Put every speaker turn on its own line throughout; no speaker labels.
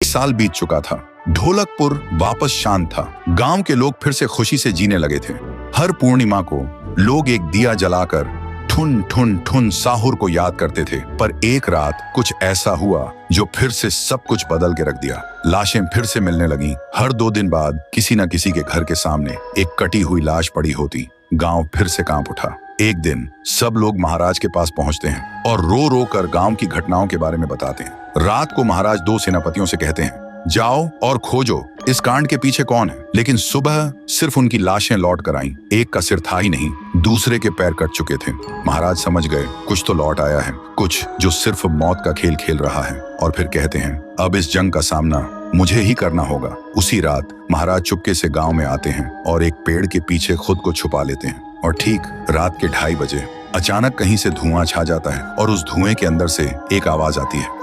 साल बीत चुका था। ढोलकपुर वापस शांत था। गांव के लोग फिर से खुशी से जीने लगे थे। हर पूर्णिमा को लोग एक दिया जलाकर ठुन ठुन ठुन साहुर को याद करते थे। पर एक रात कुछ ऐसा हुआ जो फिर से सब कुछ बदल के रख दिया। लाशें फिर से मिलने लगी। हर 2 दिन बाद किसी न किसी के घर के सामने एक कटी हुई लाश पड़ी होती। गांव फिर से कांप उठा। एक दिन सब लोग महाराज के पास पहुंचते हैं और रो रो कर गांव की घटनाओं के बारे में बताते हैं। रात को महाराज 2 सेनापतियों से कहते हैं, जाओ और खोजो इस कांड के पीछे कौन है। लेकिन सुबह सिर्फ उनकी लाशें लौट कर आईं। एक का सिर था ही नहीं, दूसरे के पैर कट चुके थे। महाराज समझ गए कुछ तो लौट आया है, कुछ जो सिर्फ मौत का खेल खेल रहा है। और फिर कहते हैं, अब इस जंग का सामना मुझे ही करना होगा। उसी रात महाराज चुपके से गांव में आते हैं और एक पेड़ के पीछे खुद को छुपा लेते हैं। और ठीक रात के 2:30 बजे अचानक कहीं से धुआं छा जाता है और उस धुएं के अंदर से एक आवाज आती है,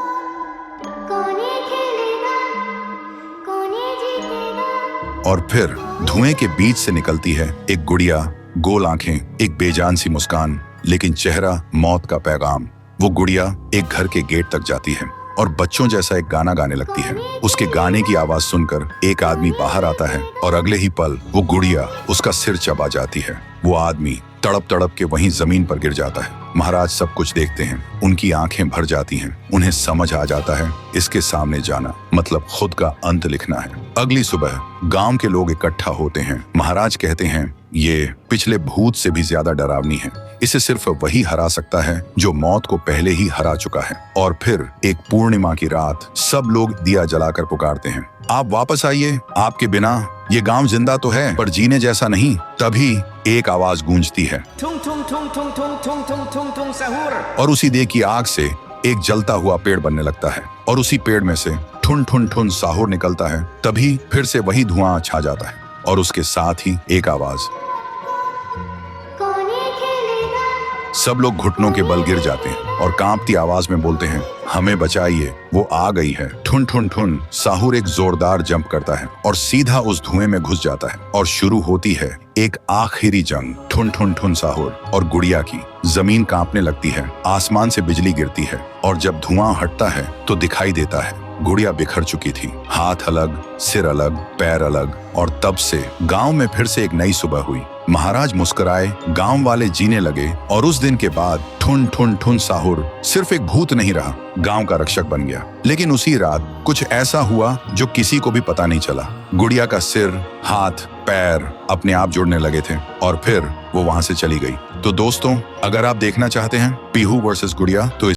और फिर धुएं के बीच से निकलती है एक गुड़िया, गोल आंखें, एक बेजान सी मुस्कान, लेकिन चेहरा मौत का पैगाम। वो गुड़िया एक घर के गेट तक जाती है और बच्चों जैसा एक गाना गाने लगती है। उसके गाने की आवाज सुनकर एक आदमी बाहर आता है और अगले ही पल वो गुड़िया उसका सिर चबा जाती है। वो आदमी तड़प तड़प के वहीं जमीन पर गिर जाता है। महाराज सब कुछ देखते हैं। उनकी आंखें भर जाती हैं। उन्हें समझ आ जाता है इसके सामने जाना मतलब खुद का अंत लिखना है। अगली सुबह गांव के लोग इकट्ठा होते हैं। महाराज कहते हैं, ये पिछले भूत से भी ज्यादा डरावनी है। इसे सिर्फ वही हरा सकता है जो मौत को पहले ही हरा चुका है। और फिर एक पूर्णिमा की रात सब लोग दिया जलाकर पुकारते हैं, आप वापस आइए, आपके बिना ये गांव जिंदा तो है पर जीने जैसा नहीं। तभी एक आवाज गूंजती है,
ठुंग ठुंग ठुंग ठुंग ठुंग ठुंग ठुंग ठुंग ठुंग साहुर।
और उसी देह की आग से एक जलता हुआ पेड़ बनने लगता है और उसी पेड़ में से ठुन ठुन ठुन साहुर निकलता है। तभी फिर से वही धुआं छा जाता है और उसके साथ ही एक आवाज। सब लोग घुटनों के बल गिर जाते हैं और कांपती आवाज में बोलते हैं, हमें बचाइए, वो आ गई है। ठुन ठुन ठुन साहुर एक जोरदार जंप करता है और सीधा उस धुएं में घुस जाता है और शुरू होती है एक आखिरी जंग ठुन ठुन ठुन साहुर और गुड़िया की। जमीन कांपने लगती है, आसमान से बिजली गिरती है और जब धुआं हटता है तो दिखाई देता है गुड़िया बिखर चुकी थी। हाथ अलग, सिर अलग, पैर अलग। और तब से गांव में फिर से एक नई सुबह हुई। महाराज मुस्कुराए, गांव वाले जीने लगे और उस दिन के बाद ठुन ठुन ठुन साहुर सिर्फ एक भूत नहीं रहा, गांव का रक्षक बन गया। लेकिन उसी रात कुछ ऐसा हुआ जो किसी को भी पता नहीं चला। गुड़िया का सिर, हाथ, पैर अपने आप जुड़ने लगे थे और फिर वो वहां से चली गई। तो दोस्तों, अगर आप देखना चाहते हैं पीहू वर्सेस गुड़िया तो